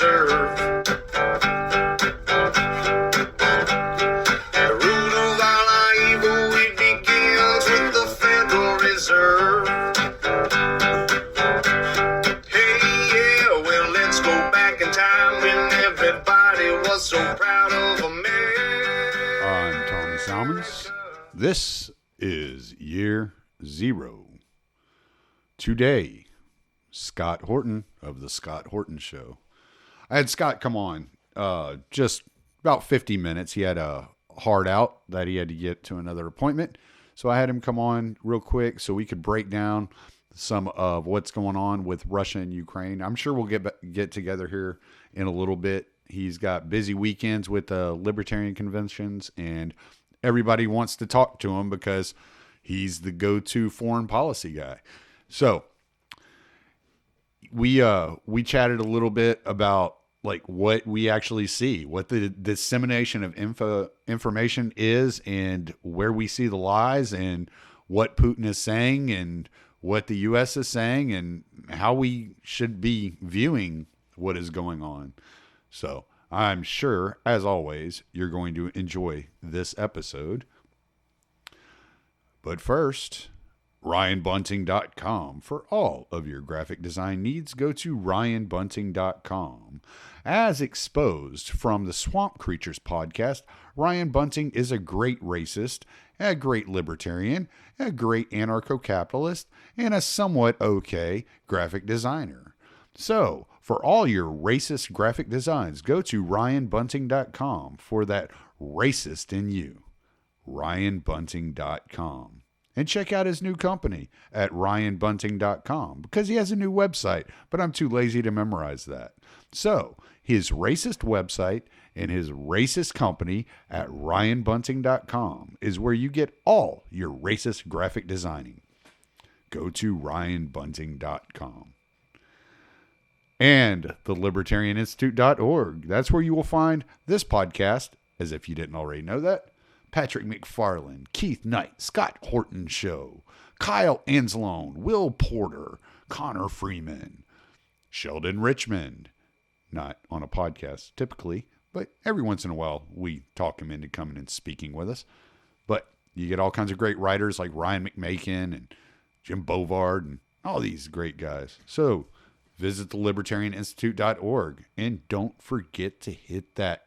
Reserve. The root of all our evil, it begins with the Federal Reserve. Hey, yeah, well, let's go back in time when everybody was so proud of America. I'm Tommy Salmons. This is year 0. Today, Scott Horton of the Scott Horton Show. I had Scott come on just about 50 minutes. He had a hard out that he had to get to another appointment. So I had him come on real quick so we could break down some of what's going on with Russia and Ukraine. I'm sure we'll get together here in a little bit. He's got busy weekends with the Libertarian conventions, and everybody wants to talk to him because he's the go-to foreign policy guy. So we chatted a little bit about like what we actually see, what the dissemination of information is, and where we see the lies, and what Putin is saying, and what the U.S. is saying, and how we should be viewing what is going on. So I'm sure, as always, you're going to enjoy this episode. But first, RyanBunting.com. For all of your graphic design needs, go to RyanBunting.com. As exposed from the Swamp Creatures podcast, Ryan Bunting is a great racist, a great libertarian, a great anarcho-capitalist, and a somewhat okay graphic designer. So, for all your racist graphic designs, go to RyanBunting.com for that racist in you. RyanBunting.com. And check out his new company at RyanBunting.com because he has a new website, but I'm too lazy to memorize that. So, his racist website and his racist company at RyanBunting.com is where you get all your racist graphic designing. Go to RyanBunting.com. And the Libertarian Institute.org. That's where you will find this podcast, as if you didn't already know that. Patrick McFarland, Keith Knight, Scott Horton Show, Kyle Anzalone, Will Porter, Connor Freeman, Sheldon Richmond. Not on a podcast typically, but every once in a while we talk him into coming and speaking with us. But you get all kinds of great writers like Ryan McMakin and Jim Bovard and all these great guys. So visit the libertarianinstitute.org and don't forget to hit that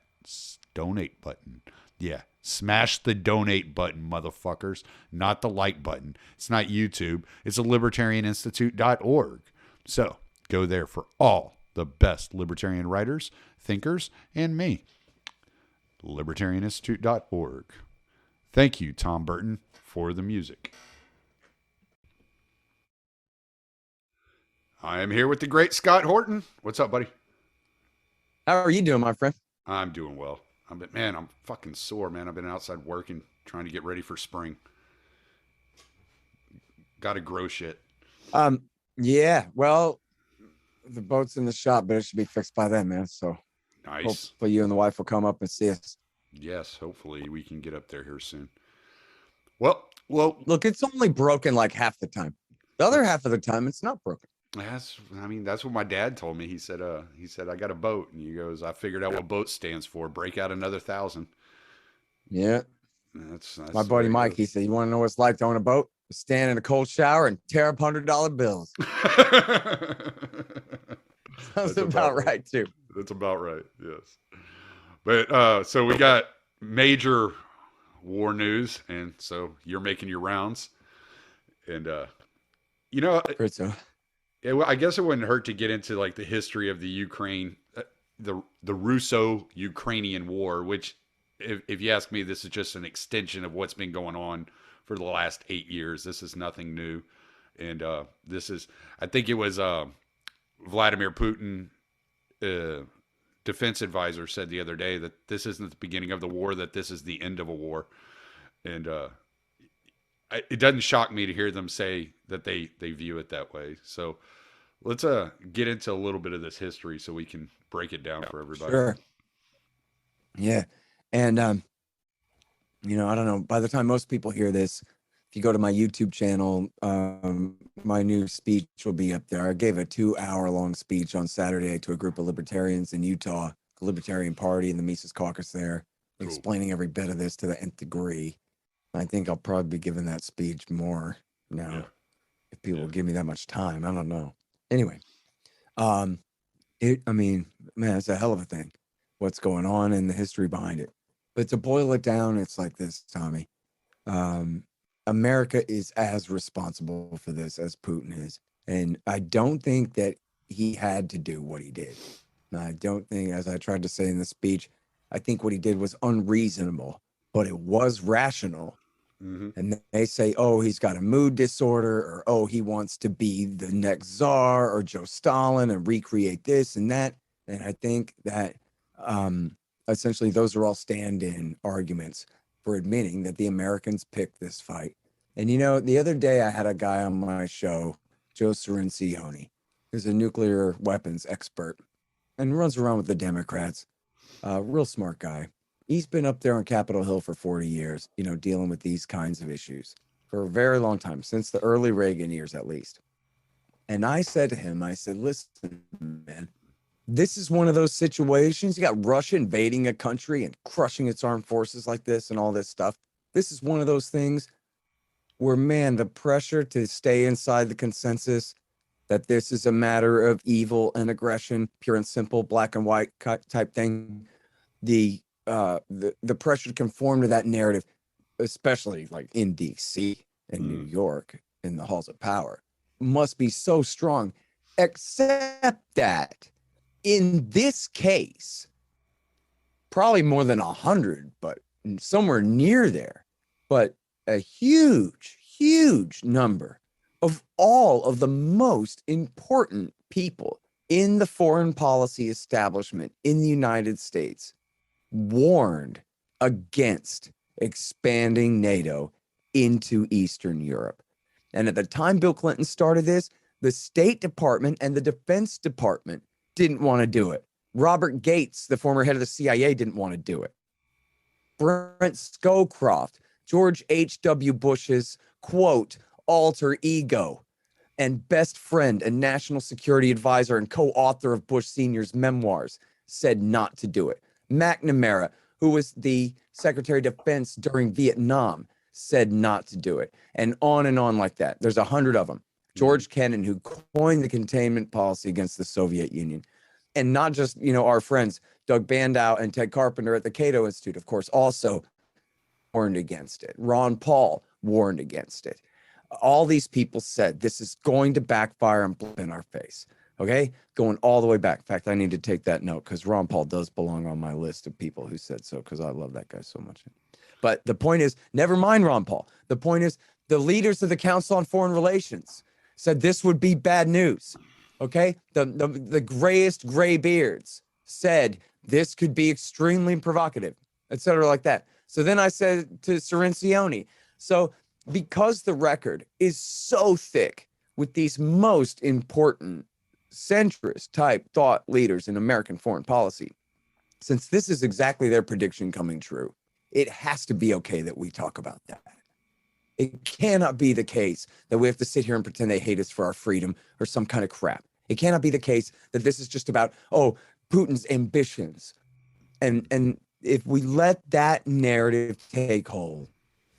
donate button. Yeah. Smash the donate button, motherfuckers, not the like button. It's not YouTube. It's a libertarianinstitute.org. So go there for all the best libertarian writers, thinkers, and me. libertarianinstitute.org. Thank you, Tom Burton, for the music. I am here with the great Scott Horton. What's up, buddy? How are you doing, my friend? I'm doing well. I'm fucking sore, man. I've been outside working, trying to get ready for spring. Got to grow shit. Yeah. Well, the boat's in the shop, but it should be fixed by then, man. So Nice. hopefully you and the wife will come up and see us. Yes, hopefully we can get up there here soon. Well, Look, it's only broken like half the time. The other half of the time, it's not broken. that's what my dad told me. He said, I got a boat, and he goes, I figured out what boat stands for. Break out another 1,000. Yeah. That's My buddy Mike, he said, you want to know what it's like to own a boat? Stand in a cold shower and tear up $100 bills. Sounds about right, too. That's about right. Yes. But so we got major war news, and so you're making your rounds, and So, I guess it wouldn't hurt to get into like the history of the Ukraine, the Russo-Ukrainian war, which, if you ask me, this is just an extension of what's been going on for the last 8 years. This is nothing new, and I think it was Vladimir Putin, defense advisor, said the other day that this isn't the beginning of the war, that this is the end of a war, and it doesn't shock me to hear them say that they view it that way. So let's get into a little bit of this history so we can break it down for everybody. sure. Yeah. And, I don't know, by the time most people hear this, if you go to my YouTube channel, my new speech will be up there. I gave a 2-hour-long speech on Saturday to a group of libertarians in Utah, the Libertarian Party and the Mises Caucus there, Cool. explaining every bit of this to the nth degree. I think I'll probably be giving that speech more now. Yeah. If people Yeah. will give me that much time, I don't know. Anyway, I mean, man, it's a hell of a thing. What's going on and the history behind it. But to boil it down, it's like this, Tommy. America is as responsible for this as Putin is. And I don't think that he had to do what he did. And I don't think, as I tried to say in the speech, I think what he did was unreasonable, but it was rational. And they say, oh, he's got a mood disorder, or oh, he wants to be the next czar or Joe Stalin and recreate this and that. And I think that essentially those are all stand-in arguments for admitting that the Americans picked this fight. And, you know, the other day I had a guy on my show, Joe Cirincione, who's a nuclear weapons expert and runs around with the Democrats. Real smart guy. He's been up there on Capitol Hill for 40 years, you know, dealing with these kinds of issues for a very long time, since the early Reagan years, at least. And I said to him, I said, listen, man, this is one of those situations. You got Russia invading a country and crushing its armed forces like this and all this stuff. This is one of those things where, man, the pressure to stay inside the consensus that this is a matter of evil and aggression, pure and simple, black and white type thing, the pressure to conform to that narrative, especially like in DC and New York in the halls of power, must be so strong, except that in this case, probably more than 100, but somewhere near there, but a huge number of all of the most important people in the foreign policy establishment in the United States warned against expanding NATO into Eastern Europe. And at the time Bill Clinton started this, the State Department and the Defense Department didn't want to do it. Robert Gates, the former head of the CIA, didn't want to do it. Brent Scowcroft, George H.W. Bush's, quote, alter ego and best friend and national security advisor and co-author of Bush Sr.'s memoirs, said not to do it. McNamara, who was the Secretary of Defense during Vietnam, said not to do it. And on like that. There's 100 of them. George Kennan, who coined the containment policy against the Soviet Union. And not just, you know, our friends, Doug Bandow and Ted Carpenter at the Cato Institute, of course, also warned against it. Ron Paul warned against it. All these people said this is going to backfire and blow in our face. Okay, going all the way back. In fact, I need to take that note because Ron Paul does belong on my list of people who said so, because I love that guy so much. But the point is, never mind Ron Paul. The point is, the leaders of the Council on Foreign Relations said this would be bad news. Okay, the grayest gray beards said this could be extremely provocative, etc., like that. So then I said to Cirincione, so because the record is so thick with these most important centrist type thought leaders in American foreign policy, since this is exactly their prediction coming true, it has to be okay that we talk about that. It cannot be the case that we have to sit here and pretend they hate us for our freedom or some kind of crap. It cannot be the case that this is just about, oh, Putin's ambitions. And if we let that narrative take hold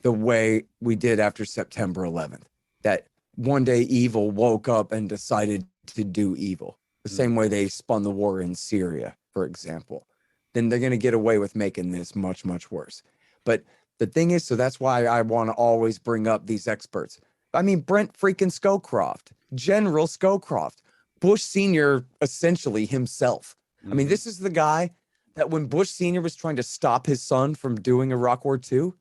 the way we did after September 11th, that one day evil woke up and decided to do evil, the same way they spun the war in Syria, for example, then they're going to get away with making this much, much worse. But the thing is, so that's why I want to always bring up these experts. I mean, Brent freaking Scowcroft, General Scowcroft, Bush Sr. essentially himself. I mean, this is the guy that when Bush Sr. was trying to stop his son from doing Iraq War II,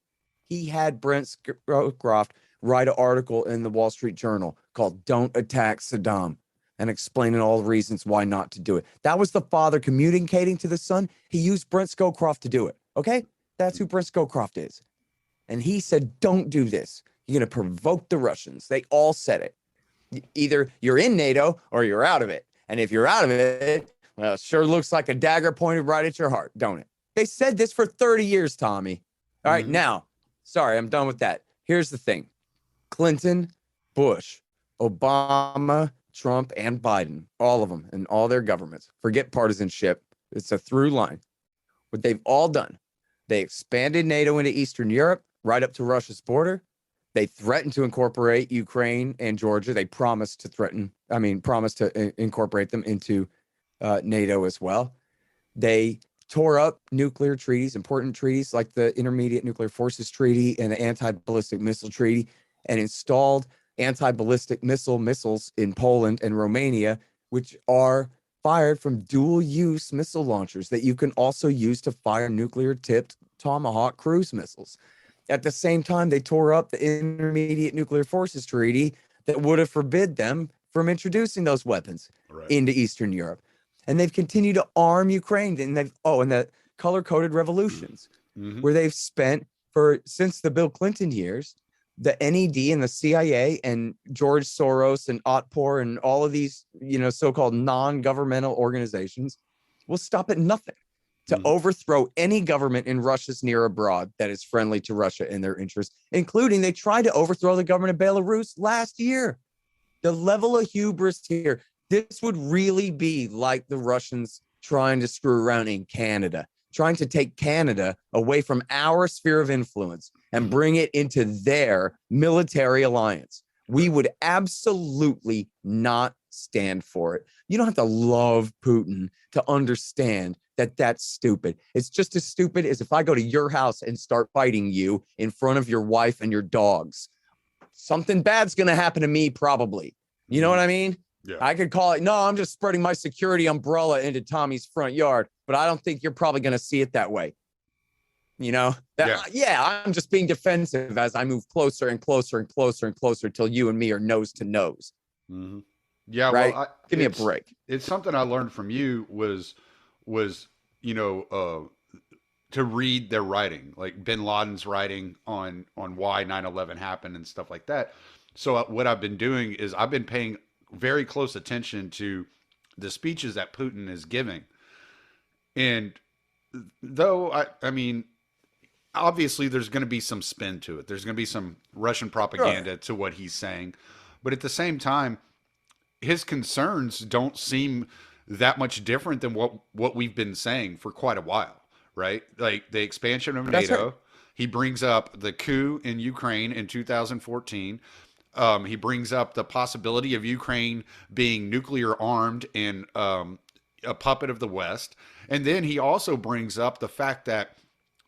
he had Brent Scowcroft write an article in the Wall Street Journal called Don't Attack Saddam and explaining all the reasons why not to do it. That was the father communicating to the son. He used Brent Scowcroft to do it. Okay? That's who Brent Scowcroft is. And he said, don't do this. You're going to provoke the Russians. They all said it. Either you're in NATO or you're out of it. And if you're out of it, well, it sure looks like a dagger pointed right at your heart, don't it? They said this for 30 years, Tommy. All right, now, sorry, I'm done with that. Here's the thing. Clinton, Bush, Obama, Trump, and Biden, all of them and all their governments, forget partisanship. It's a through line. What they've all done, they expanded NATO into Eastern Europe, right up to Russia's border. They threatened to incorporate Ukraine and Georgia. They promised to incorporate them into NATO as well. They tore up nuclear treaties, important treaties like the Intermediate Nuclear Forces Treaty and the Anti-Ballistic Missile Treaty, and installed anti-ballistic missiles in Poland and Romania, which are fired from dual-use missile launchers that you can also use to fire nuclear-tipped Tomahawk cruise missiles. At the same time, they tore up the Intermediate Nuclear Forces Treaty that would have forbid them from introducing those weapons into Eastern Europe. And they've continued to arm Ukraine. And the color-coded revolutions, where they've spent since the Bill Clinton years, the NED and the CIA and George Soros and Otpor and all of these, so-called non-governmental organizations will stop at nothing to overthrow any government in Russia's near abroad that is friendly to Russia in their interests, including they tried to overthrow the government of Belarus last year. The level of hubris here, this would really be like the Russians trying to screw around in Canada, trying to take Canada away from our sphere of influence and bring it into their military alliance. We would absolutely not stand for it. You don't have to love Putin to understand that that's stupid. It's just as stupid as if I go to your house and start fighting you in front of your wife and your dogs. Something bad's going to happen to me, probably. You know what I mean? Yeah. I could call it, no, I'm just spreading my security umbrella into Tommy's front yard, but I don't think you're probably going to see it that way. I'm just being defensive as I move closer and closer and closer and closer till you and me are nose to nose. Mm-hmm. Yeah. Right? Well, give me a break. It's something I learned from you was to read their writing, like bin Laden's writing on why 9/11 happened and stuff like that. So what I've been doing is I've been paying very close attention to the speeches that Putin is giving. And though, I mean, obviously there's going to be some spin to it. There's going to be some Russian propaganda to what he's saying. But at the same time, his concerns don't seem that much different than what we've been saying for quite a while, right? Like the expansion of NATO. Right. He brings up the coup in Ukraine in 2014. He brings up the possibility of Ukraine being nuclear armed and a puppet of the West. And then he also brings up the fact that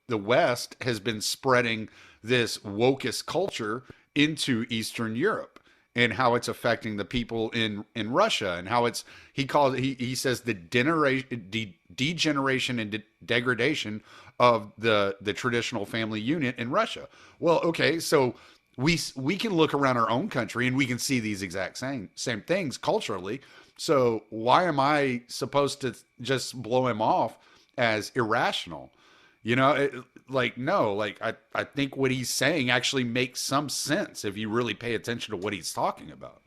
the West has been spreading this wokest culture into Eastern Europe and how it's affecting the people in Russia and how he says the degeneration and degradation of the traditional family unit in Russia. Well, okay, so we can look around our own country and we can see these exact same things culturally. So why am I supposed to just blow him off as irrational? I think what he's saying actually makes some sense if you really pay attention to what he's talking about.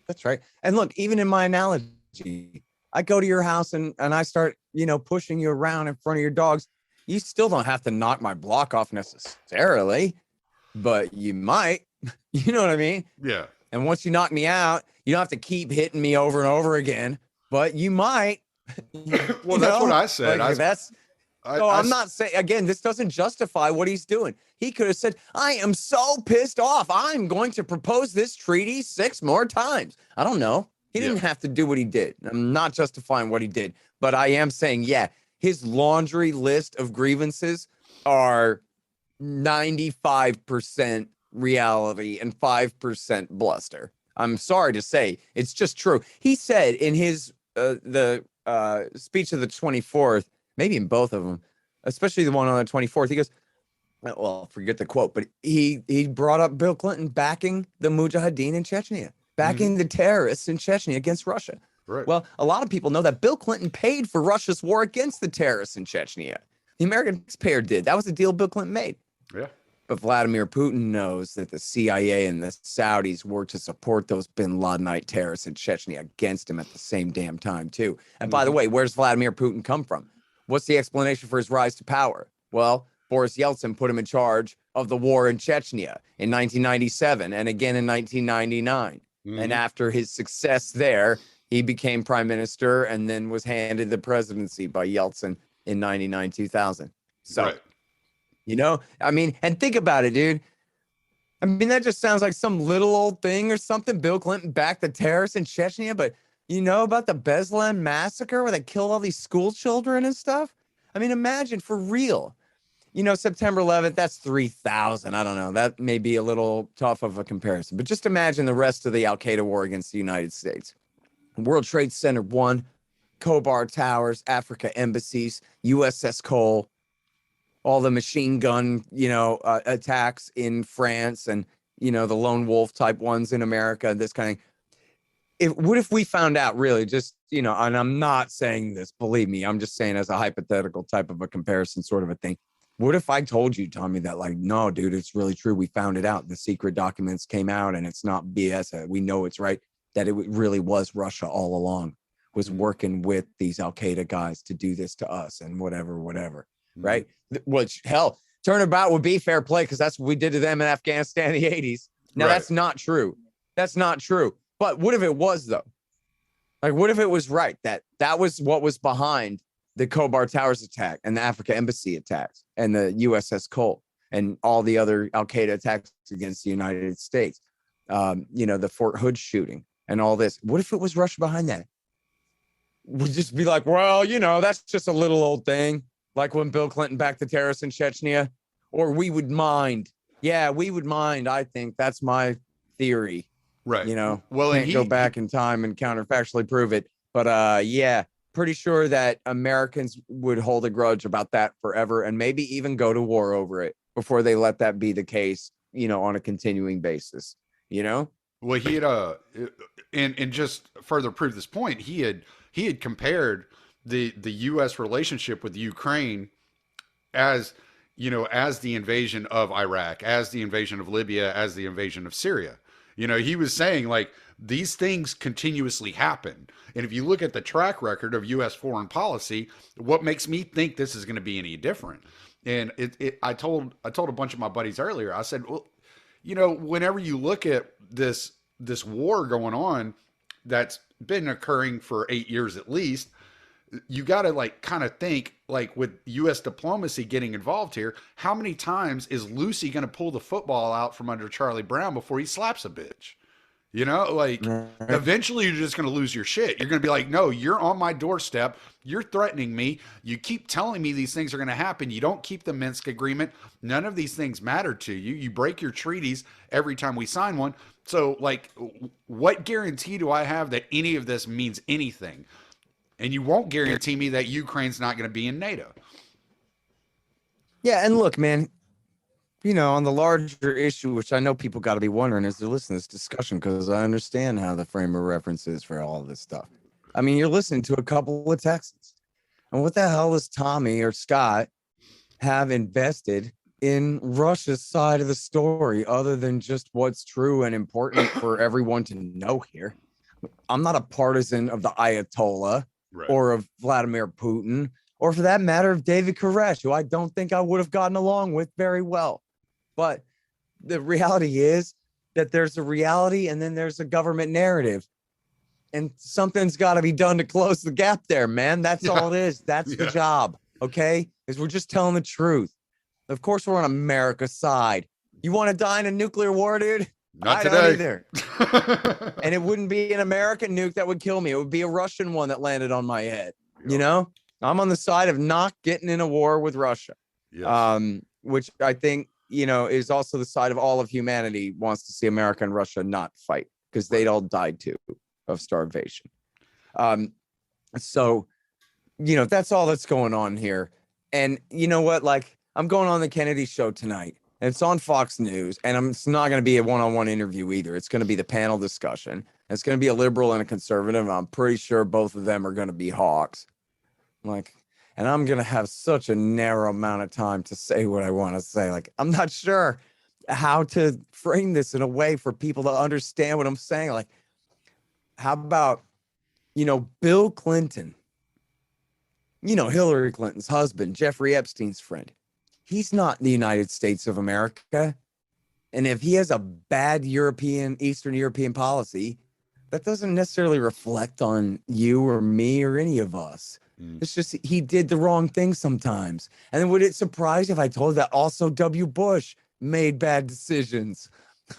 That's right. And look, even in my analogy, I go to your house and I start, pushing you around in front of your dogs. You still don't have to knock my block off necessarily, but you might, you know what I mean? Yeah. And once you knock me out, you don't have to keep hitting me over and over again, but you might. Well, that's what I said. I'm not saying, again, this doesn't justify what he's doing. He could have said, I am so pissed off. I'm going to propose this treaty 6 more times. I don't know. He didn't have to do what he did. I'm not justifying what he did, but I am saying, his laundry list of grievances are 95% reality and 5% bluster. I'm sorry to say, it's just true. He said in his speech of the 24th, maybe in both of them, especially the one on the 24th, he goes, well, forget the quote, but he brought up Bill Clinton backing the Mujahideen in Chechnya, backing the terrorists in Chechnya against Russia. Right. Well, a lot of people know that Bill Clinton paid for Russia's war against the terrorists in Chechnya. The American taxpayer did. That was the deal Bill Clinton made. Yeah. But Vladimir Putin knows that the CIA and the Saudis worked to support those bin Ladenite terrorists in Chechnya against him at the same damn time, too. And by the way, where's Vladimir Putin come from? What's the explanation for his rise to power? Well, Boris Yeltsin put him in charge of the war in Chechnya in 1997 and again in 1999. And after his success there, he became prime minister and then was handed the presidency by Yeltsin in 99, 2000. So, Right. you know, I mean, and think about it, dude. I mean, that just sounds like some little old thing or something. Bill Clinton backed the terrorists in Chechnya, but you know about the Beslan massacre where they killed all these school children and stuff? I mean, imagine, for real. You know, September 11th, that's 3,000. I don't know. That may be a little tough of a comparison, but just imagine the rest of the Al-Qaeda war against the United States. World Trade Center 1, Khobar Towers, Africa embassies, USS Cole, all the machine gun, attacks in France and, the lone wolf type ones in America, this kind of what if we found out really just, and I'm not saying this, believe me, I'm just saying as a hypothetical type of a comparison sort of a thing. What if I told you, Tommy, that like, no, dude, it's really true. We found it out. The secret documents came out and it's not BS. We know it's right. That it really was Russia all along, was working with these Al-Qaeda guys to do this to us and whatever, right? Which, hell, turnabout would be fair play because that's what we did to them in Afghanistan in the 80s. Now, Right. That's not true. That's not true. But what if it was, though? Like, what if it was right that was what was behind the Khobar Towers attack and the Africa embassy attacks and the USS Cole and all the other Al-Qaeda attacks against the United States, the Fort Hood shooting and all this? What if it was Russia behind that? We'd just be like, well, that's just a little old thing. Like when Bill Clinton backed the terrorists in Chechnya, or we would mind. Yeah, we would mind. I think that's my theory. Right. Well, can't go back in time and counterfactually prove it. But yeah, pretty sure that Americans would hold a grudge about that forever and maybe even go to war over it before they let that be the case, on a continuing basis, Well, he had and just further prove this point, he had compared the U.S. relationship with Ukraine as the invasion of Iraq, as the invasion of Libya, as the invasion of Syria. He was saying like these things continuously happen. And if you look at the track record of U.S. foreign policy, what makes me think this is going to be any different? And I told a bunch of my buddies earlier, I said, well, whenever you look at this war going on that's been occurring for 8 years at least, you got to like kind of think like with U.S. diplomacy getting involved here, how many times is Lucy going to pull the football out from under Charlie Brown before he slaps a bitch? Eventually you're just going to lose your shit. You're going to be like, no, you're on my doorstep. You're threatening me. You keep telling me these things are going to happen. You don't keep the Minsk agreement. None of these things matter to you. You break your treaties every time we sign one. So like, what guarantee do I have that any of this means anything? And you won't guarantee me that Ukraine's not going to be in NATO. Yeah, and look, man, on the larger issue, which I know people got to be wondering as they're listening to this discussion, because I understand how the frame of reference is for all of this stuff. I mean, you're listening to a couple of Texans. And what the hell does Tommy or Scott have invested in Russia's side of the story other than just what's true and important for everyone to know here? I'm not a partisan of the Ayatollah. Right. Or of Vladimir Putin, or for that matter, of David Koresh, who I don't think I would have gotten along with very well. But the reality is that there's a reality and then there's a government narrative. And something's got to be done to close the gap there, man. That's all it is. That's the job, okay? Is we're just telling the truth. Of course, we're on America's side. You want to die in a nuclear war, dude? Not I today. Don't either. And it wouldn't be an American nuke that would kill me. It would be a Russian one that landed on my head. I'm on the side of not getting in a war with Russia, which I think, is also the side of all of humanity wants to see America and Russia not fight because they'd all died too of starvation. So, that's all that's going on here. And you know what? Like, I'm going on the Kennedy show tonight. And it's on Fox News, and it's not going to be a one-on-one interview either. It's going to be the panel discussion. It's going to be a liberal and a conservative. I'm pretty sure both of them are going to be hawks. And I'm going to have such a narrow amount of time to say what I want to say. Like, I'm not sure how to frame this in a way for people to understand what I'm saying. Like, how about, Bill Clinton, Hillary Clinton's husband, Jeffrey Epstein's friend. he's not the United States of America. And if he has a bad Eastern European policy, that doesn't necessarily reflect on you or me or any of us. It's just he did the wrong thing sometimes. And then would it surprise you if I told that also W. Bush made bad decisions?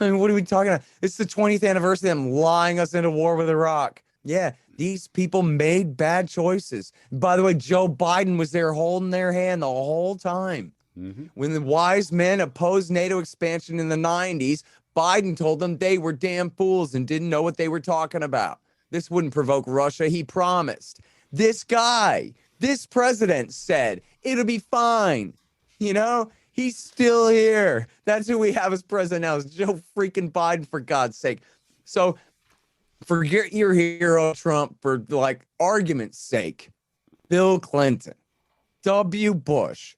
I mean, what are we talking about? It's the 20th anniversary of them lying us into war with Iraq. Yeah, these people made bad choices. By the way, Joe Biden was there holding their hand the whole time. When the wise men opposed NATO expansion in the 90s, Biden told them they were damn fools and didn't know what they were talking about. This wouldn't provoke Russia, he promised. This guy, this president said, it'll be fine. You know, he's still here. That's who we have as president now, is Joe freaking Biden, for God's sake. So forget your hero, Trump, for like argument's sake. Bill Clinton, W. Bush,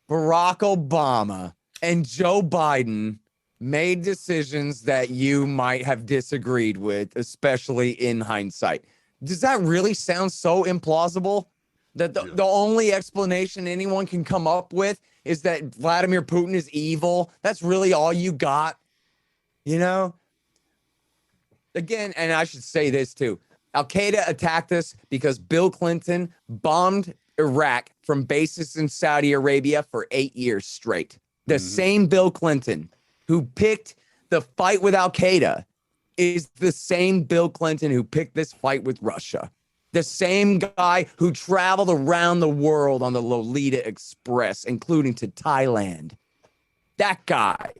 Barack Obama, and Joe Biden made decisions that you might have disagreed with, especially in hindsight. Does that really sound so implausible that the only explanation anyone can come up with is that Vladimir Putin is evil? That's really all you got, you know? Again, and I should say this too, Al-Qaeda attacked us because Bill Clinton bombed Iraq from bases in Saudi Arabia for 8 years straight. The same Bill Clinton who picked the fight with Al-Qaeda is the same Bill Clinton who picked this fight with Russia. The same guy who traveled around the world on the Lolita Express, including to Thailand. That guy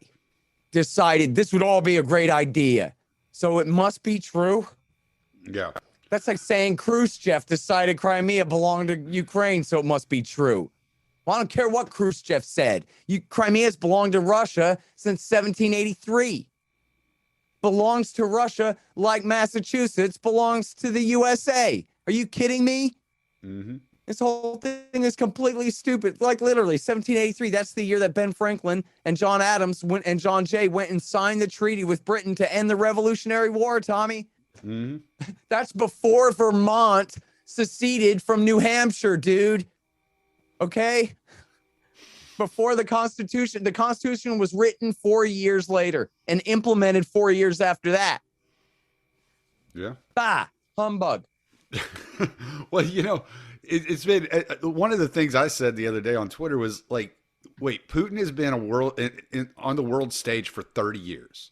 decided this would all be a great idea. So it must be true. Yeah. That's like saying Khrushchev decided Crimea belonged to Ukraine, so it must be true. Well, I don't care what Khrushchev said. Crimea's belonged to Russia since 1783. Belongs to Russia like Massachusetts belongs to the USA. Are you kidding me? This whole thing is completely stupid. Like literally 1783, that's the year that Ben Franklin and John Adams and John Jay went and signed the treaty with Britain to end the Revolutionary War, Tommy. That's before Vermont seceded from New Hampshire, dude. Okay? Before the Constitution was written 4 years later and implemented 4 years after that. Yeah. Bah, humbug. Well, you know, it's been one of the things I said the other day on Twitter was like, wait, Putin has been on the world stage for 30 years.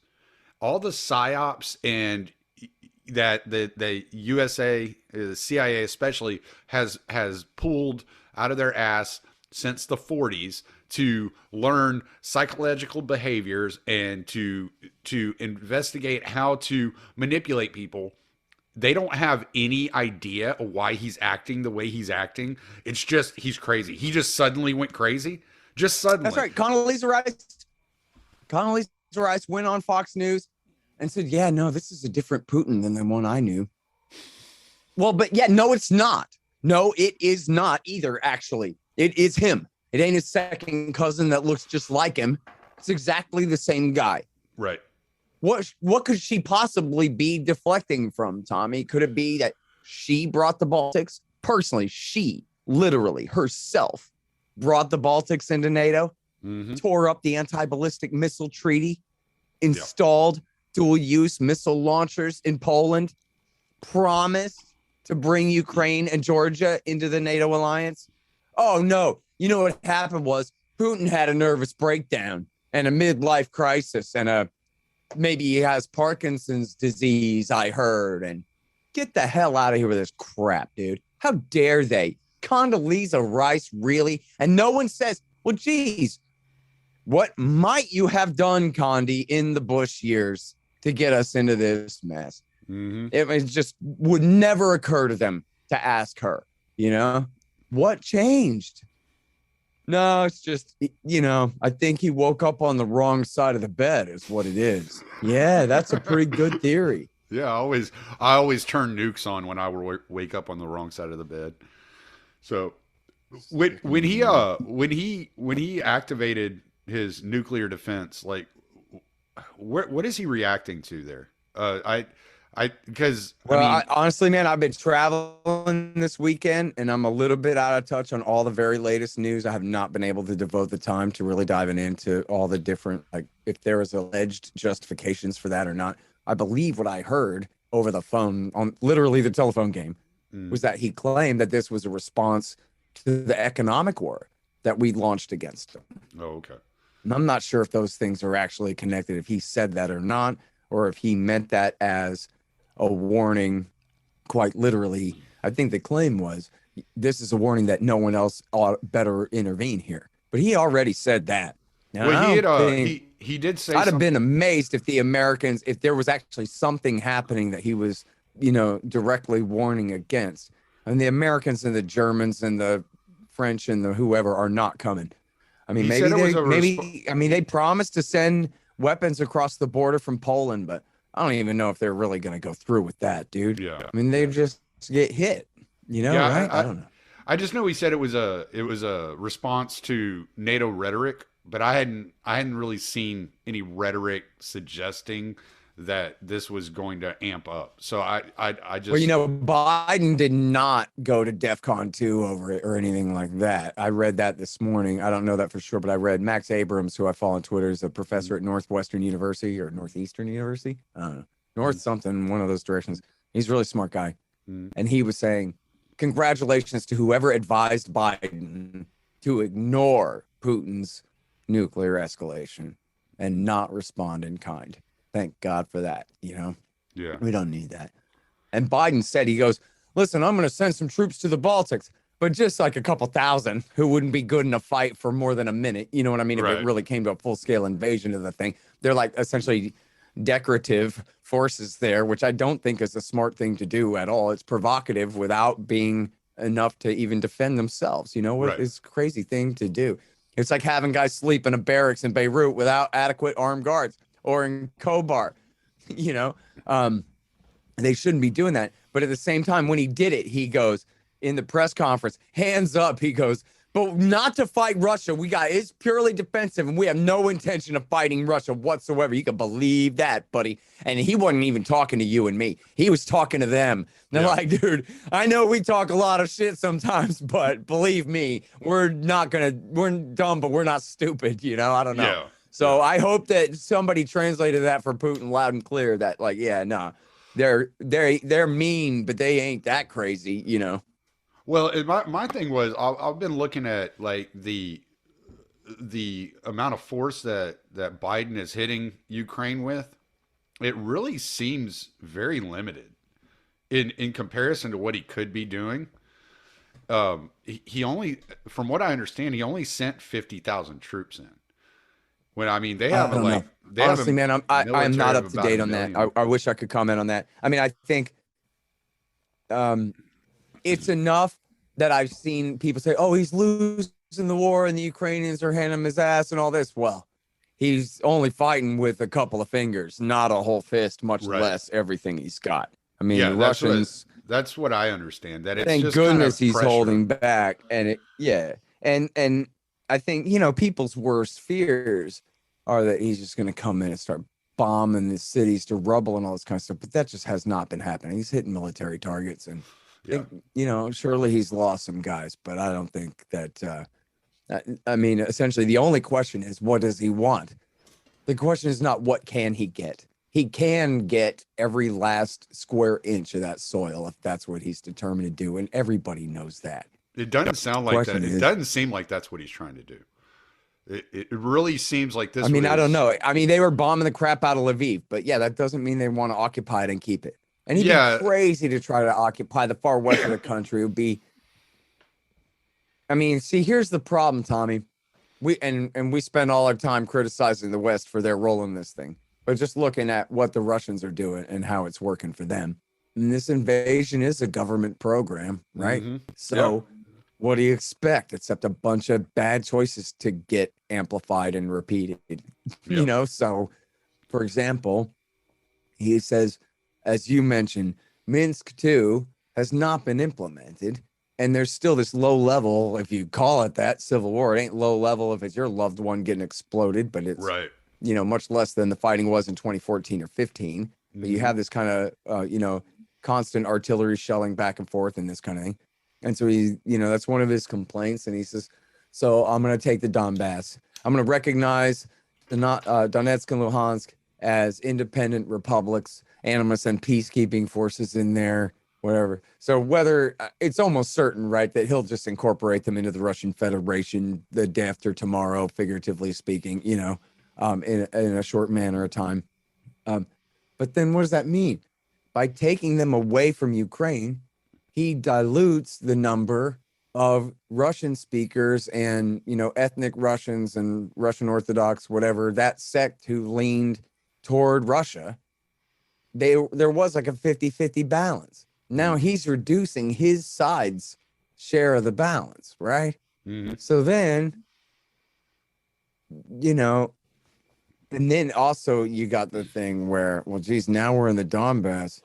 All the psyops and that the USA, the CIA especially, has pulled out of their ass since the 40s to learn psychological behaviors and to investigate how to manipulate people. They don't have any idea of why he's acting the way he's acting. It's just he's crazy. He just suddenly went crazy. Just suddenly. That's right. Condoleezza Rice went on Fox News and said, yeah, no, this is a different Putin than the one I knew. Well, but yeah, no, it's not. No, it is not either, actually. It is him. It ain't his second cousin that looks just like him. It's exactly the same guy. Right. What could she possibly be deflecting from, Tommy? Could it be that she brought the Baltics? Personally, she literally herself brought the Baltics into NATO, tore up the anti-ballistic missile treaty, installed dual-use missile launchers in Poland, promised to bring Ukraine and Georgia into the NATO alliance? Oh, no. You know what happened was Putin had a nervous breakdown and a midlife crisis and maybe he has Parkinson's disease, I heard. And get the hell out of here with this crap, dude. How dare they? Condoleezza Rice, really? And no one says, well, geez, what might you have done, Condi, in the Bush years to get us into this mess? It just would never occur to them to ask her, you know? What changed? No, it's just, you know, I think he woke up on the wrong side of the bed is what it is. Yeah, that's a pretty good theory. Yeah, I always turn nukes on when I wake up on the wrong side of the bed. So when he activated his nuclear defense, like what is he reacting to there? I Honestly, man, I've been traveling this weekend and I'm a little bit out of touch on all the very latest news. I have not been able to devote the time to really diving into all the different, like, if there was alleged justifications for that or not. I believe what I heard over the phone on literally the telephone game was that he claimed that this was a response to the economic war that we launched against him. Oh, okay. And I'm not sure if those things are actually connected, if he said that or not, or if he meant that as a warning, quite literally. I think the claim was, this is a warning that no one else ought better intervene here. But he already said that. Now, well, he did say I'd have been amazed if the Americans, if there was actually something happening that he was, directly warning against. And the Americans and the Germans and the French and the whoever are not coming. I mean, they promised to send weapons across the border from Poland, but I don't even know if they're really going to go through with that, dude. Yeah. I mean, they just get hit, right? I don't know. I just know he said it was a response to NATO rhetoric, but I hadn't really seen any rhetoric suggesting that this was going to amp up. So I just, well, Biden did not go to DEFCON 2 over it or anything like that. I read that this morning. I don't know that for sure, but I read Max Abrams, who I follow on Twitter, is a professor at Northwestern University or Northeastern University. I don't know. North something, one of those directions. He's a really smart guy. And he was saying, congratulations to whoever advised Biden to ignore Putin's nuclear escalation and not respond in kind. Thank God for that, Yeah. We don't need that. And Biden said, he goes, listen, I'm going to send some troops to the Baltics, but just like a couple thousand who wouldn't be good in a fight for more than a minute. You know what I mean? Right. If it really came to a full-scale invasion of the thing. They're like essentially decorative forces there, which I don't think is a smart thing to do at all. It's provocative without being enough to even defend themselves. It's a crazy thing to do. It's like having guys sleep in a barracks in Beirut without adequate armed guards. Or in Kobar, they shouldn't be doing that. But at the same time, when he did it, he goes in the press conference, hands up. He goes, but not to fight Russia. It's purely defensive, and we have no intention of fighting Russia whatsoever. You can believe that, buddy. And he wasn't even talking to you and me. He was talking to them. And they're like, dude, I know we talk a lot of shit sometimes, but believe me, we're dumb, but we're not stupid. I don't know. Yeah. So I hope that somebody translated that for Putin loud and clear that they're mean, but they ain't that crazy, Well, my thing was I've been looking at like the amount of force that Biden is hitting Ukraine with. It really seems very limited in comparison to what he could be doing. He only, from what I understand, he only sent 50,000 troops in. When they have honestly, man, I'm not up to date on that. I wish I could comment on that. I mean, I think it's enough that I've seen people say, "Oh, he's losing the war, and the Ukrainians are handing him his ass and all this." Well, he's only fighting with a couple of fingers, not a whole fist, much less everything he's got. I mean, the Russians. That's what I understand. That it's thank just goodness kind of he's holding back, and and I think, people's worst fears are that he's just going to come in and start bombing the cities to rubble and all this kind of stuff. But that just has not been happening. He's hitting military targets, and surely he's lost some guys, but I don't think that. Essentially, the only question is, what does he want? The question is not what can he get. He can get every last square inch of that soil if that's what he's determined to do, and everybody knows that. It doesn't sound like that. It doesn't seem like that's what he's trying to do. It really seems like this. I mean, I don't know. I mean, they were bombing the crap out of Lviv, but that doesn't mean they want to occupy it and keep it. And he'd be crazy to try to occupy the far west of the country. It would be. I mean, see, here's the problem, Tommy. We spend all our time criticizing the West for their role in this thing, but just looking at what the Russians are doing and how it's working for them. And this invasion is a government program, right? Mm-hmm. So what do you expect except a bunch of bad choices to get amplified and repeated? So for example, he says, as you mentioned, Minsk 2 has not been implemented. And there's still this low level, if you call it that, civil war. It ain't low level if it's your loved one getting exploded, but it's much less than the fighting was in 2014 or 15. But you have this kind of, constant artillery shelling back and forth and this kind of thing. And so that's one of his complaints. And he says, so I'm going to take the Donbass. I'm going to recognize the Donetsk and Luhansk as independent republics, and I'm going to send peacekeeping forces in there, whatever. So whether it's almost certain, right, that he'll just incorporate them into the Russian Federation the day after tomorrow, figuratively speaking, in a short manner of time. But then what does that mean? By taking them away from Ukraine, he dilutes the number of Russian speakers and, ethnic Russians and Russian Orthodox, whatever, that sect who leaned toward Russia. There was like a 50-50 balance. Now he's reducing his side's share of the balance, right? Mm-hmm. So then, and then also you got the thing where, well, geez, now we're in the Donbass.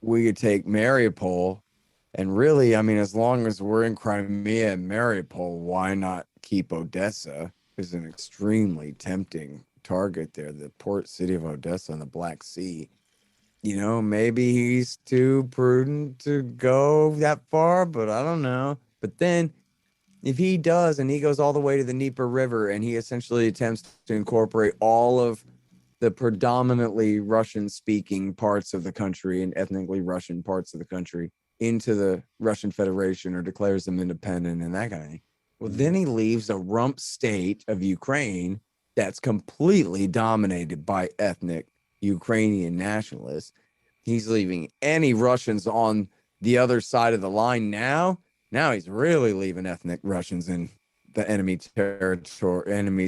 We could take Mariupol. And really, I mean, as long as we're in Crimea and Mariupol, why not keep Odessa? Is an extremely tempting target there, the port city of Odessa on the Black Sea. Maybe he's too prudent to go that far, but I don't know. But then if he does, and he goes all the way to the Dnieper River, and he essentially attempts to incorporate all of the predominantly Russian-speaking parts of the country and ethnically Russian parts of the country into the Russian Federation, or declares them independent and that kind of thing, well, then he leaves a rump state of Ukraine that's completely dominated by ethnic Ukrainian nationalists. He's leaving any Russians on the other side of the line now. Now he's really leaving ethnic Russians in the enemy's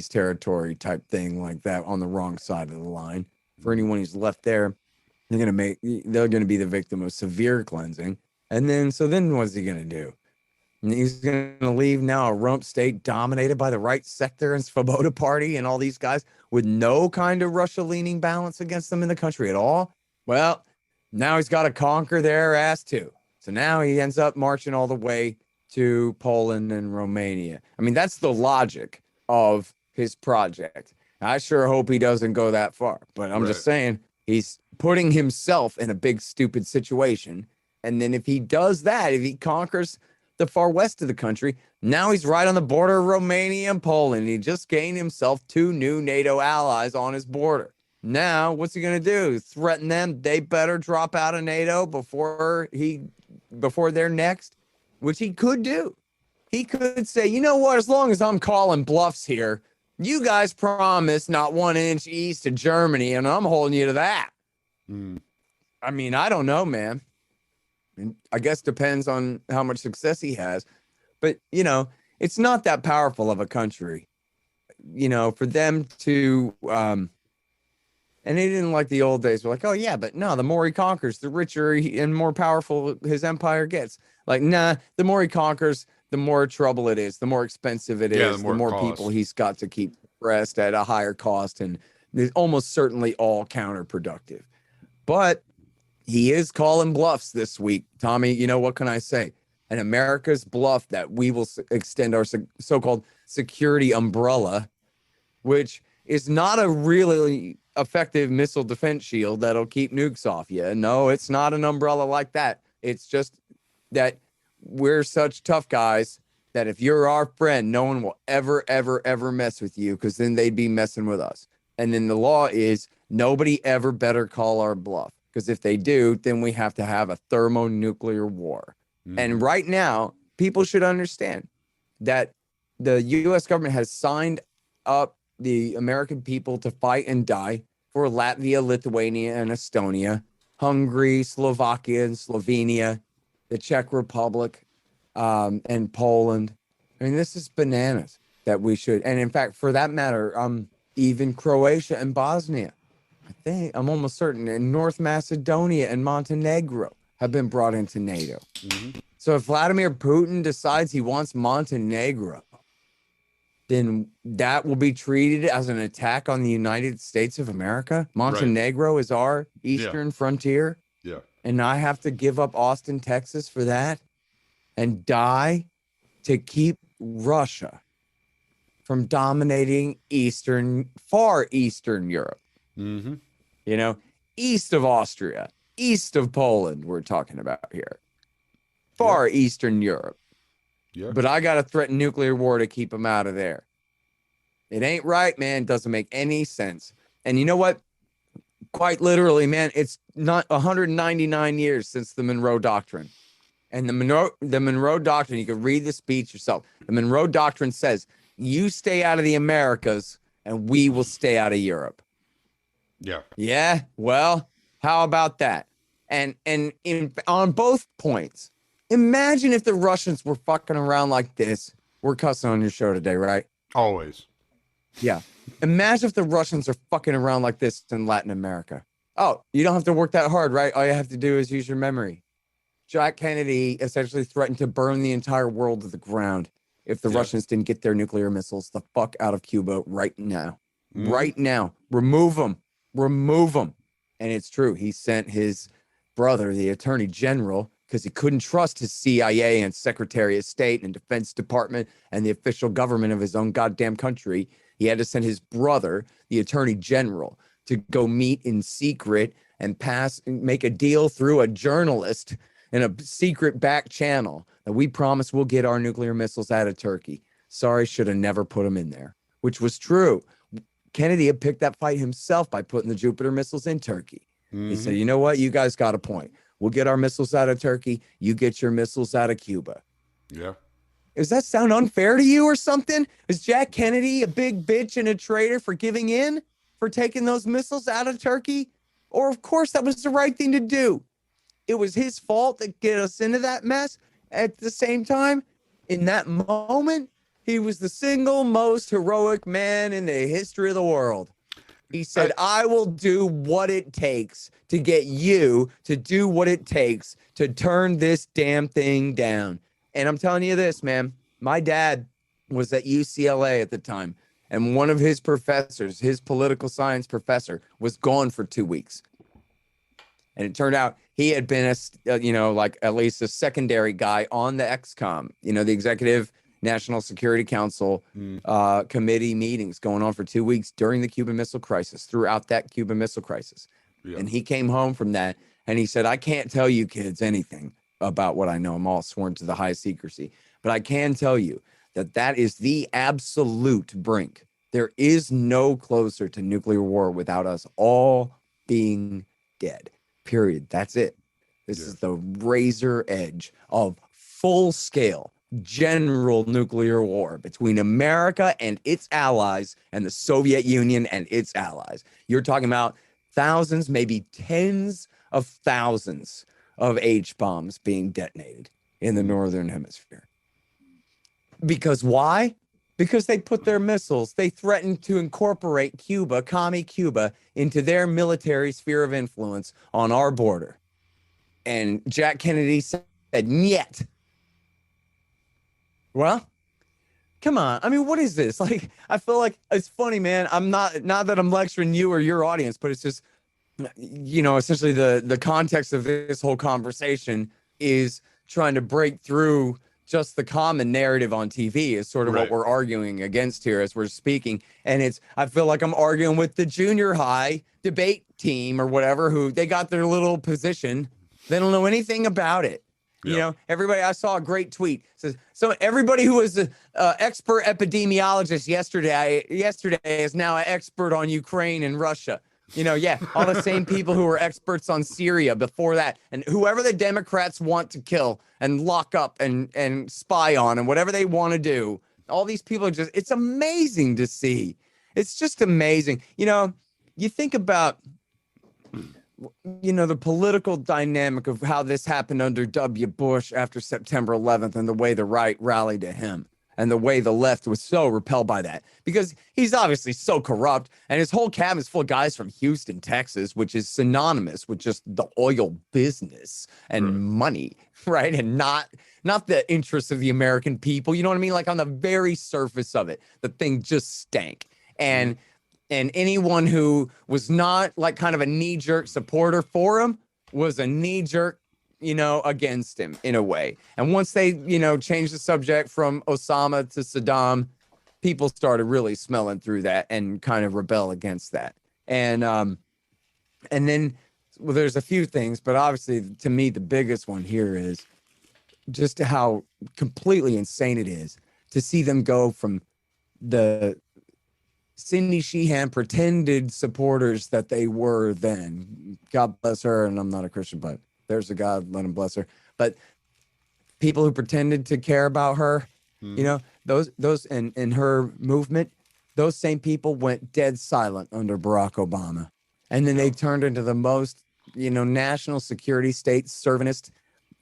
territory type thing like that on the wrong side of the line. For anyone who's left there, they're going to be the victim of severe cleansing. And then what's he going to do? And he's going to leave now a rump state dominated by the right sector and Svoboda Party and all these guys with no kind of Russia-leaning balance against them in the country at all. Well, now he's got to conquer their ass too. So now he ends up marching all the way to Poland and Romania. I mean, that's the logic of his project. I sure hope he doesn't go that far, but I'm just saying he's putting himself in a big, stupid situation. And then if he does that, if he conquers the far west of the country, now he's right on the border of Romania and Poland. He just gained himself 2 new NATO allies on his border. Now, what's he going to do? Threaten them? They better drop out of NATO before they're next, which he could do. He could say, you know what, as long as I'm calling bluffs here, you guys promise not 1 inch east of Germany, and I'm holding you to that. I mean, I don't know, man. I guess depends on how much success he has. But, it's not that powerful of a country, for them to, and they didn't like the old days. We're like, oh, yeah, but no, the more he conquers, the richer and more powerful his empire gets. Like, nah, the more he conquers, the more trouble it is, the more expensive it is, the more people he's got to keep pressed at a higher cost. And it's almost certainly all counterproductive. But he is calling bluffs this week. Tommy, what can I say? And America's bluff that we will extend our so-called security umbrella, which is not a really effective missile defense shield that'll keep nukes off you. No, it's not an umbrella like that. It's just that we're such tough guys that if you're our friend, no one will ever, ever, ever mess with you, because then they'd be messing with us. And then the law is nobody ever better call our bluff. Because if they do, then we have to have a thermonuclear war. And right now, people should understand that the U.S. government has signed up the American people to fight and die for Latvia, Lithuania, and Estonia, Hungary, Slovakia, and Slovenia, the Czech Republic, and Poland. I mean, this is bananas that we should. And in fact, for that matter, even Croatia and Bosnia. I'm almost certain, and North Macedonia and Montenegro have been brought into NATO. So if Vladimir Putin decides he wants Montenegro, then that will be treated as an attack on the United States of America. Montenegro is our eastern frontier. Yeah. And I have to give up Austin, Texas for that and die to keep Russia from dominating far eastern Europe. east of Austria, east of Poland, we're talking about here. Far Eastern Europe. Yeah. But I got to threaten nuclear war to keep them out of there. It ain't right, man. It doesn't make any sense. And you know what? Quite literally, man, it's not 199 years since the Monroe Doctrine. And the Monroe Doctrine, you can read the speech yourself. The Monroe Doctrine says, you stay out of the Americas and we will stay out of Europe. Yeah. Yeah. Well, how about that? And on both points, imagine if the Russians were fucking around like this. We're cussing on your show today, right? Always. Yeah. Imagine if the Russians are fucking around like this in Latin America. Oh, you don't have to work that hard, right? All you have to do is use your memory. Jack Kennedy essentially threatened to burn the entire world to the ground if the Russians didn't get their nuclear missiles the fuck out of Cuba right now. Right now. Remove them. Remove them. And it's true. He sent his brother, the Attorney General, because he couldn't trust his CIA and Secretary of State and Defense Department and the official government of his own goddamn country. He had to send his brother, the Attorney General, to go meet in secret and make a deal through a journalist in a secret back channel that we promise we'll get our nuclear missiles out of Turkey. Sorry, should have never put them in there, which was true. Kennedy had picked that fight himself by putting the Jupiter missiles in Turkey. He said, you know what? You guys got a point. We'll get our missiles out of Turkey. You get your missiles out of Cuba. Yeah. Does that sound unfair to you or something? Is Jack Kennedy a big bitch and a traitor for giving in, for taking those missiles out of Turkey? Or, of course, that was the right thing to do. It was his fault to get us into that mess. At the same time, in that moment, he was the single most heroic man in the history of the world. He said, I will do what it takes to get you to do what it takes to turn this damn thing down. And I'm telling you this, man, my dad was at UCLA at the time. And one of his professors, his political science professor, was gone for 2 weeks. And it turned out he had been like at least a secondary guy on the XCOM, the Executive National Security Council committee meetings going on for 2 weeks during the Cuban Missile Crisis, throughout that Cuban Missile Crisis. Yeah. And he came home from that and he said, I can't tell you kids anything about what I know. I'm all sworn to the highest secrecy. But I can tell you that is the absolute brink. There is no closer to nuclear war without us all being dead. Period. That's it. This is the razor edge of full-scale general nuclear war between America and its allies and the Soviet Union and its allies. You're talking about thousands, maybe tens of thousands of H-bombs being detonated in the Northern Hemisphere. Because why? Because they put their missiles, they threatened to incorporate Cuba, commie Cuba, into their military sphere of influence on our border. And Jack Kennedy said, "Niet." Well, come on. I mean, what is this? Like, I feel like it's funny, man. I'm not that I'm lecturing you or your audience, but it's just, essentially the context of this whole conversation is trying to break through just the common narrative on TV is sort of what we're arguing against here as we're speaking. And I feel like I'm arguing with the junior high debate team or whatever, who they got their little position. They don't know anything about it. Everybody, I saw a great tweet. It says, so everybody who was an expert epidemiologist yesterday is now an expert on Ukraine and Russia. All the same people who were experts on Syria before that, and whoever the Democrats want to kill and lock up and spy on and whatever they want to do. All these people are it's amazing to see. It's just amazing. You think about, the political dynamic of how this happened under W. Bush after September 11th and the way the right rallied to him. And the way the left was so repelled by that, because he's obviously so corrupt and his whole cabinet's full of guys from Houston, Texas, which is synonymous with just the oil business and money, right? And not the interests of the American people. You know what I mean? Like on the very surface of it, the thing just stank. And anyone who was not like kind of a knee-jerk supporter for him was a knee-jerk against him in a way. And once they, changed the subject from Osama to Saddam, people started really smelling through that and kind of rebel against that. And And then, well, there's a few things, but obviously, to me, the biggest one here is just how completely insane it is to see them go from the Cindy Sheehan pretended supporters that they were then. God bless her, and I'm not a Christian, but there's a God, let him bless her. But people who pretended to care about her, you know, those and her movement, those same people went dead silent under Barack Obama. And then they turned into the most, you know, national security state servantist,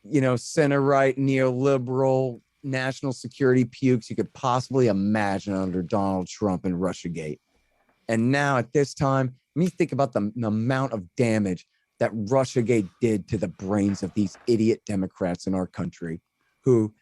you know, center-right, neoliberal, national security pukes you could possibly imagine under Donald Trump and Russiagate. And now at this time, when you think about the amount of damage that Russiagate did to the brains of these idiot Democrats in our country, who,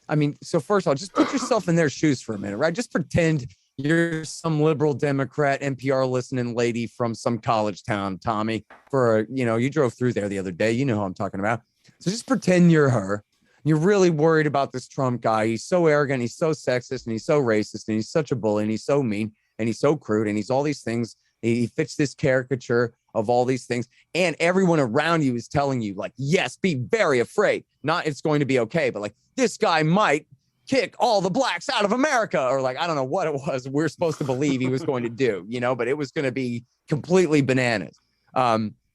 I mean, so first of all, just put yourself in their shoes for a minute, right? Just pretend you're some liberal Democrat NPR listening lady from some college town, Tommy, you drove through there the other day. You know who I'm talking about. So just pretend you're her. You're really worried about this Trump guy. He's so arrogant. He's so sexist and he's so racist and he's such a bully and he's so mean and he's so crude and he's all these things. He fits this caricature of all these things. And everyone around you is telling you, like, yes, be very afraid. Not it's going to be okay, but like this guy might kick all the blacks out of America, or like, I don't know what it was we're supposed to believe he was going to do, you know, but it was going to be completely bananas.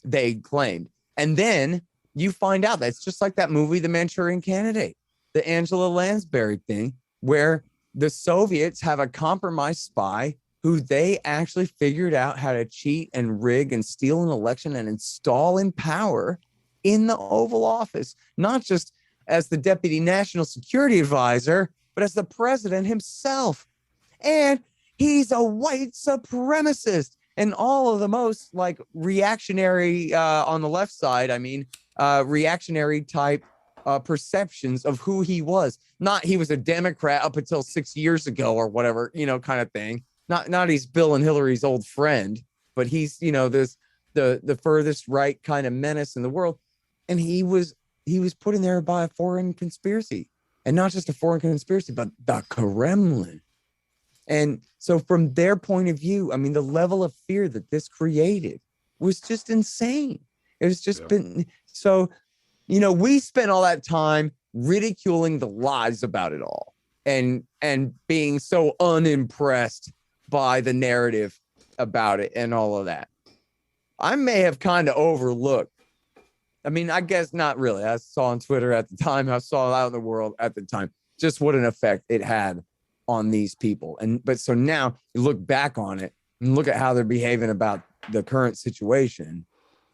They claimed. And then you find out that it's just like that movie, The Manchurian Candidate, the Angela Lansbury thing, where the Soviets have a compromised spy who they actually figured out how to cheat and rig and steal an election and install in power in the Oval Office, not just as the deputy national security advisor, but as the president himself. And he's a white supremacist. And all of the most like reactionary on the left side, I mean, reactionary type perceptions of who he was. Not he was a Democrat up until 6 years ago or whatever, you know, kind of thing. Not he's Bill and Hillary's old friend, but he's, you know, this the furthest right kind of menace in the world. And he was put in there by a foreign conspiracy, and not just a foreign conspiracy, but the Kremlin. And so from their point of view, I mean, the level of fear that this created was just insane. It was just been so, you know, we spent all that time ridiculing the lies about it all and being so unimpressed by the narrative about it and all of that. I may have kind of overlooked. I mean, I guess not really. I saw on Twitter at the time, I saw out in the world at the time, just what an effect it had on these people. But so now you look back on it and look at how they're behaving about the current situation.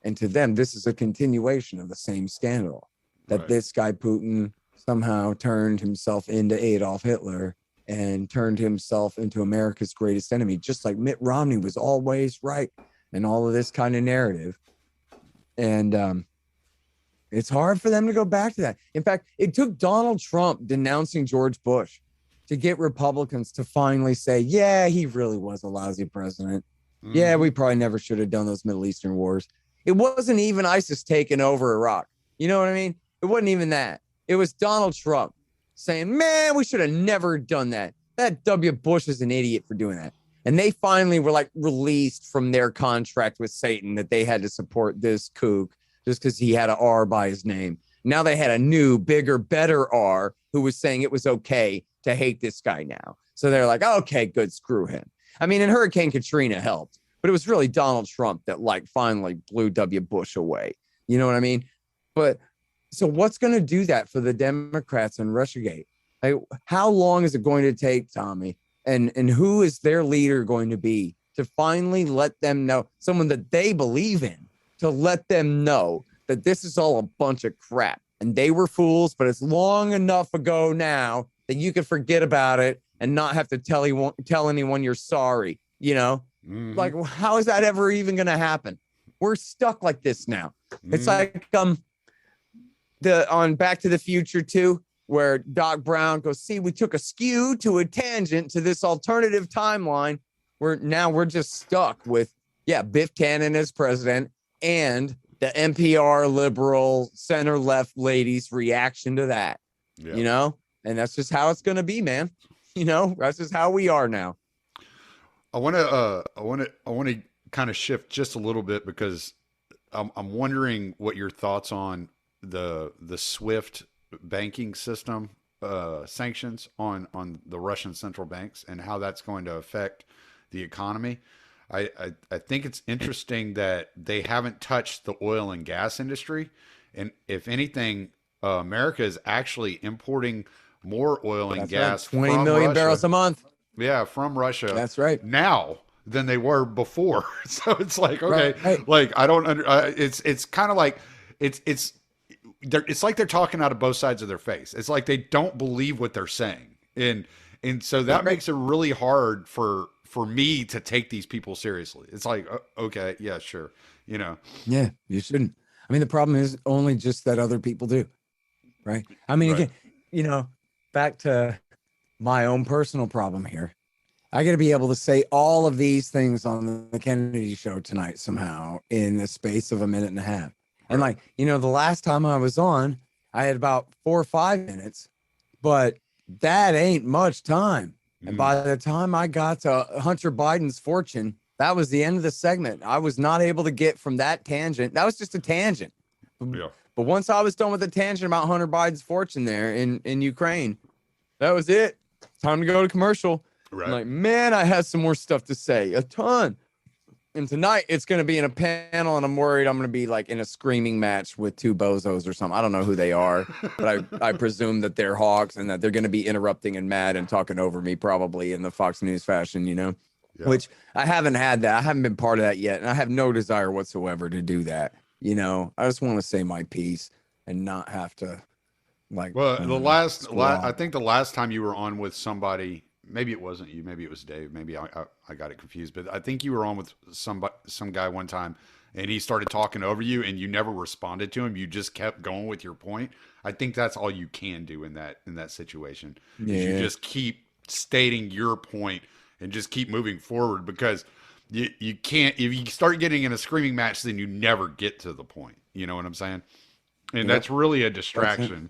And to them, this is a continuation of the same scandal that this guy Putin somehow turned himself into Adolf Hitler and turned himself into America's greatest enemy, just like Mitt Romney was always right and all of this kind of narrative. And it's hard for them to go back to that. In fact, it took Donald Trump denouncing George Bush to get Republicans to finally say, yeah, he really was a lousy president. Yeah, we probably never should have done those Middle Eastern wars. It wasn't even ISIS taking over Iraq. You know what I mean? It wasn't even that. It was Donald Trump saying, man, we should have never done that. That W. Bush is an idiot for doing that. And they finally were like released from their contract with Satan that they had to support this kook just because he had an R by his name. Now they had a new, bigger, better R who was saying it was okay to hate this guy now. So they're like, okay, good, screw him. I mean, and Hurricane Katrina helped, but it was really Donald Trump that like finally blew W. Bush away. You know what I mean? But so what's going to do that for the Democrats and Russiagate? Like, how long is it going to take, Tommy? And who is their leader going to be to finally let them know, someone that they believe in, to let them know that this is all a bunch of crap and they were fools, but it's long enough ago now that you can forget about it and not have to tell anyone you're sorry, you know? Like, how is that ever even going to happen? We're stuck like this now. It's like on Back to the Future 2, where Doc Brown goes, see, we took a skew to a tangent to this alternative timeline where now we're just stuck with, Biff Tannen as president and the NPR liberal center left ladies' reaction to that, you know? And that's just how it's going to be, man. You know, that's just how we are now. I want to kind of shift just a little bit because I'm wondering what your thoughts on the SWIFT banking system sanctions on the Russian central banks and how that's going to affect the economy. I think it's interesting that they haven't touched the oil and gas industry. And if anything, America is actually importing more oil and That's gas right. 20 from million Russia. barrels a month. Yeah, from Russia. That's right. Now than they were before. So it's like, okay, Right. like I don't under. It's kind of like it's it's like they're talking out of both sides of their face. It's like they don't believe what they're saying, and so that makes it really hard for me to take these people seriously. It's like, okay, yeah, sure, you know. Yeah, you shouldn't. I mean, the problem is only just that other people do, right? I mean, Right. again, back to my own personal problem here. I got to be able to say all of these things on the Kennedy show tonight somehow in the space of a minute and a half. And like, the last time I was on, I had about 4 or 5 minutes, but that ain't much time. And by the time I got to Hunter Biden's fortune, that was the end of the segment. I was not able to get from that tangent. That was just a tangent. Yeah. But once I was done with the tangent about Hunter Biden's fortune there in Ukraine, that was it. Time to go to commercial. Right. I'm like, man, I had some more stuff to say, a ton. And tonight it's going to be in a panel, and I'm worried I'm going to be like in a screaming match with 2 bozos or something. I don't know who they are, but I presume that they're hawks and that they're going to be interrupting and mad and talking over me probably in the Fox News fashion, Yeah. which I haven't had that. I haven't been part of that yet. And I have no desire whatsoever to do that. I just want to say my piece and not have to like, Well, squall. I think the last time you were on with somebody, maybe it wasn't you, maybe it was Dave, maybe I got it confused, but I think you were on with some guy one time, and he started talking over you, and you never responded to him. You just kept going with your point. I think that's all you can do in that situation. Is you Yeah. just keep stating your point and just keep moving forward, because you can't, if you start getting in a screaming match, then you never get to the point. You know what I'm saying? And that's really a distraction.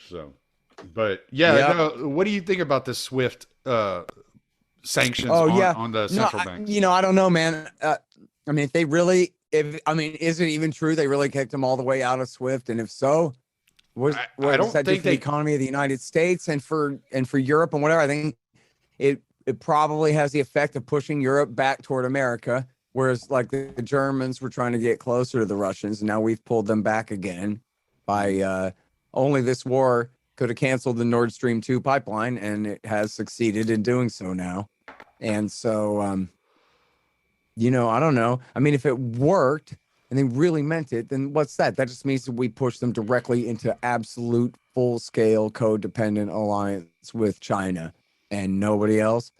So, but yeah, no, what do you think about the SWIFT sanctions on the central banks? I don't know, man. I mean, is it even true they really kicked them all the way out of SWIFT? And if so, what I don't does that do think for the economy of the United States and for Europe and whatever? I think it probably has the effect of pushing Europe back toward America, whereas like the Germans were trying to get closer to the Russians, and now we've pulled them back again by only this war could have canceled the Nord Stream 2 pipeline, and it has succeeded in doing so now. And so, I don't know. I mean, if it worked and they really meant it, then what's that? That just means that we push them directly into absolute full-scale codependent alliance with China and nobody else.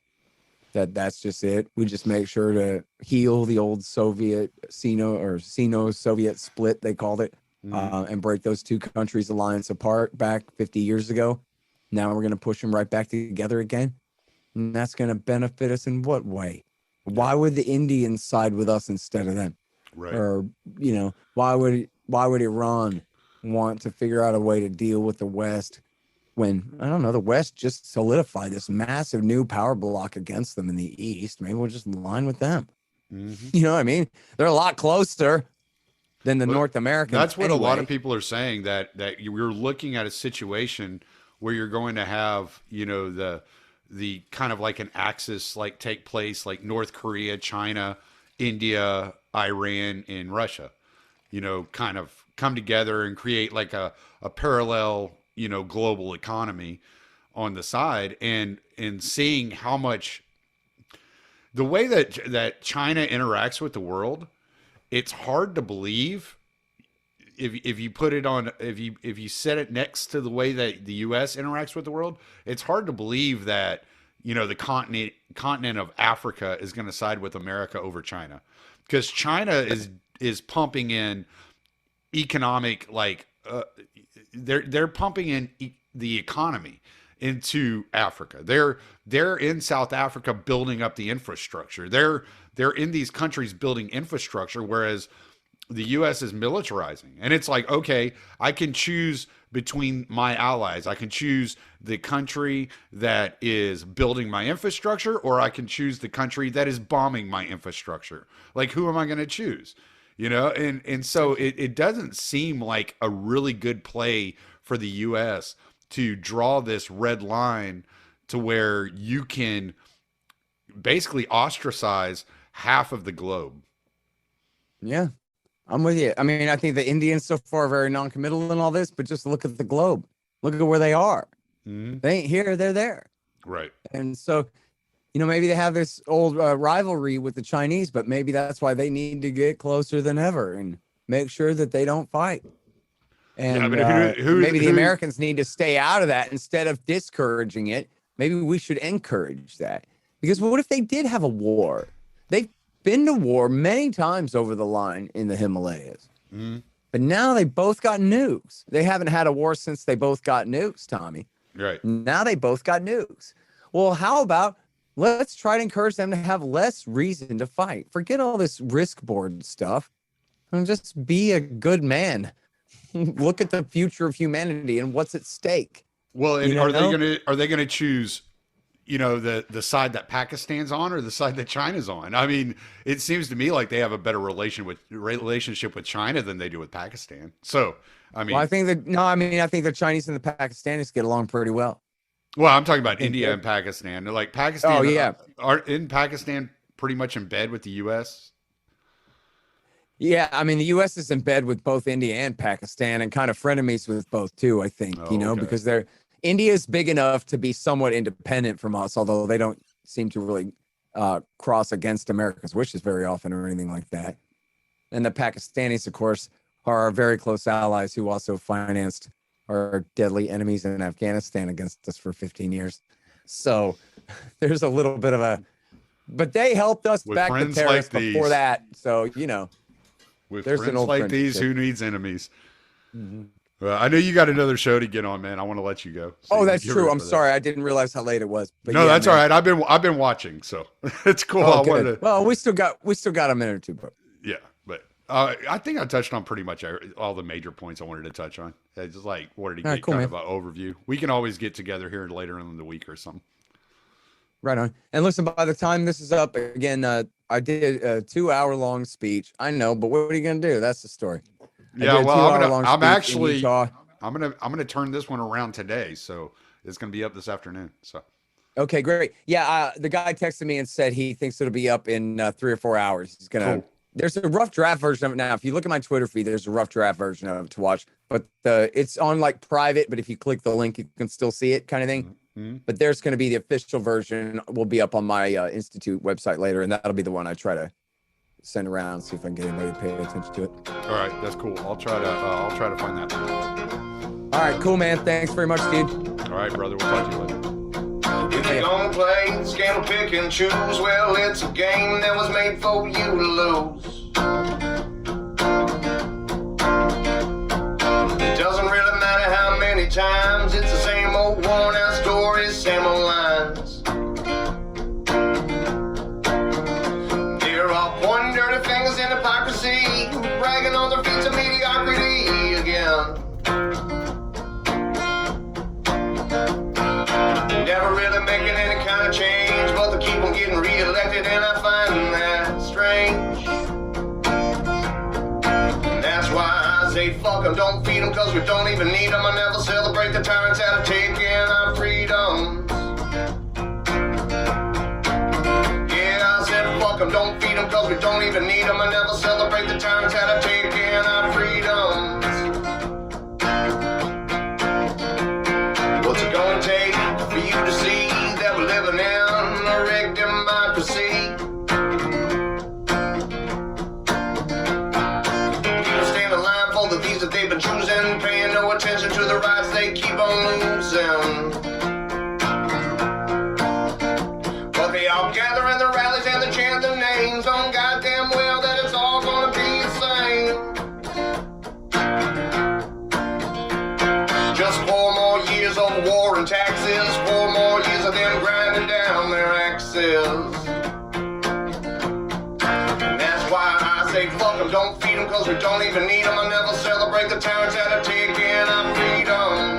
That's just it. We just make sure to heal the old Soviet Sino-Soviet split, they called it. And break those 2 countries' alliance apart back 50 years ago. Now we're going to push them right back together again. And that's going to benefit us in what way? Why would the Indians side with us instead of them? Right. Or, why would Iran want to figure out a way to deal with the West when, I don't know, the West just solidified this massive new power block against them in the East? Maybe we'll just align with them. You know what I mean? They're a lot closer than the North American. That's what a lot of people are saying, that you're looking at a situation where you're going to have, the kind of like an axis like take place, like North Korea, China, India, Iran, and Russia, kind of come together and create like a parallel, global economy on the side, and seeing how much the way that China interacts with the world. It's hard to believe if you put it on, if you set it next to the way that the U.S. interacts with the world. It's hard to believe that the continent of Africa is going to side with America over China, because China is pumping in economic, like they're pumping in the economy into Africa. They're in South Africa building up the infrastructure. They're in these countries building infrastructure, whereas the U.S. is militarizing. And it's like, okay, I can choose between my allies. I can choose the country that is building my infrastructure, or I can choose the country that is bombing my infrastructure. Like, who am I going to choose? you know, and so it doesn't seem like a really good play for the U.S. to draw this red line to where you can basically ostracize half of the globe. Yeah, I'm with you. I mean, I think the Indians so far are very non-committal in all this, but just look at the globe. Look at where they are. Mm-hmm. They ain't here, they're there. Right. And so, you know, maybe they have this old rivalry with the Chinese, but maybe that's why they need to get closer than ever and make sure that they don't fight. And yeah, but maybe the Americans need to stay out of that instead of discouraging it. Maybe we should encourage that. Because what if they did have a war? They've been to war many times over the line in the Himalayas. Mm-hmm. But now they both got nukes. They haven't had a war since they both got nukes, Tommy. Right. Now they both got nukes. Well, how about let's try to encourage them to have less reason to fight. Forget all this risk board stuff and just be a good man. Look at the future of humanity and what's at stake. Well, and are they gonna choose, you know, the side that Pakistan's on or the side that China's on? I mean, it seems to me like they have a better relationship with China than they do with Pakistan. So, I mean, well, I think the Chinese and the Pakistanis get along pretty well. Well, I'm talking about India and Pakistan. They're like Pakistan. Oh, yeah. Are in Pakistan pretty much in bed with the U.S.? Yeah, I mean, the U.S. is in bed with both India and Pakistan and kind of frenemies with both, too, I think, because India is big enough to be somewhat independent from us, although they don't seem to really cross against America's wishes very often or anything like that. And the Pakistanis, of course, are our very close allies who also financed our deadly enemies in Afghanistan against us for 15 years. So there's a little bit of a, but they helped us back the terrorists before that. So, you know, with friends like these, who needs enemies? Mm-hmm. I know you got another show to get on, man. I want to let you go. So that's true. I'm sorry. I didn't realize how late it was. But no, that's all right. I've been watching, so it's cool. Oh, well, we still got a minute or two, but yeah. But I think I touched on pretty much all the major points I wanted to touch on. I just wanted to get kind of an overview. We can always get together here later in the week or something. Right on. And listen, by the time this is up again, I did a 2-hour-long speech. I know, but what are you going to do? That's the story. Yeah, well, I'm gonna turn this one around today, so it's gonna be up this afternoon. So. Okay, great. Yeah, the guy texted me and said he thinks it'll be up in 3 or 4 hours. He's gonna. Cool. There's a rough draft version of it now. If you look at my Twitter feed, there's a rough draft version of it to watch. But it's on private. But if you click the link, you can still see it, kind of thing. Mm-hmm. But there's going to be the official version. Will be up on my Institute website later, and that'll be the one I try to send around, see if I can get anybody to pay attention to it. All right, that's cool. I'll try to find that. All right, cool, man. Thanks very much, dude. All right, brother. We'll talk to you later. If you're gonna play, scandal, pick and choose, well, it's a game that was made for you to lose. It doesn't really matter how many times, it's the same old worn-out stories, same old lines. They're all pointing dirty fingers in hypocrisy, bragging on their feats of mediocrity again. Never really making any kind of change, but they keep on getting re-elected, and I find that strange. And that's why I say fuck them, don't feed them, cause we don't even need them. I never celebrate the tyrants that have taken our freedoms. Yeah, I said fuck them, don't feed them, cause we don't even need them. I never celebrate the tyrants that have taken our freedoms. What's it gonna take for you to see that we're living in a rigged democracy? People stand in line for the things that they've been choosing, paying no attention to the rights they keep on losing. But they all gather in the rallies and they chant their names on goddamn well that it's all gonna be the same. Just 4 more years of war and taxes, 4 more years of them grinding down their axes. And that's why I say fuck them, don't feed them, cause we don't even need them. I never celebrate the tyrants that have taken our freedom.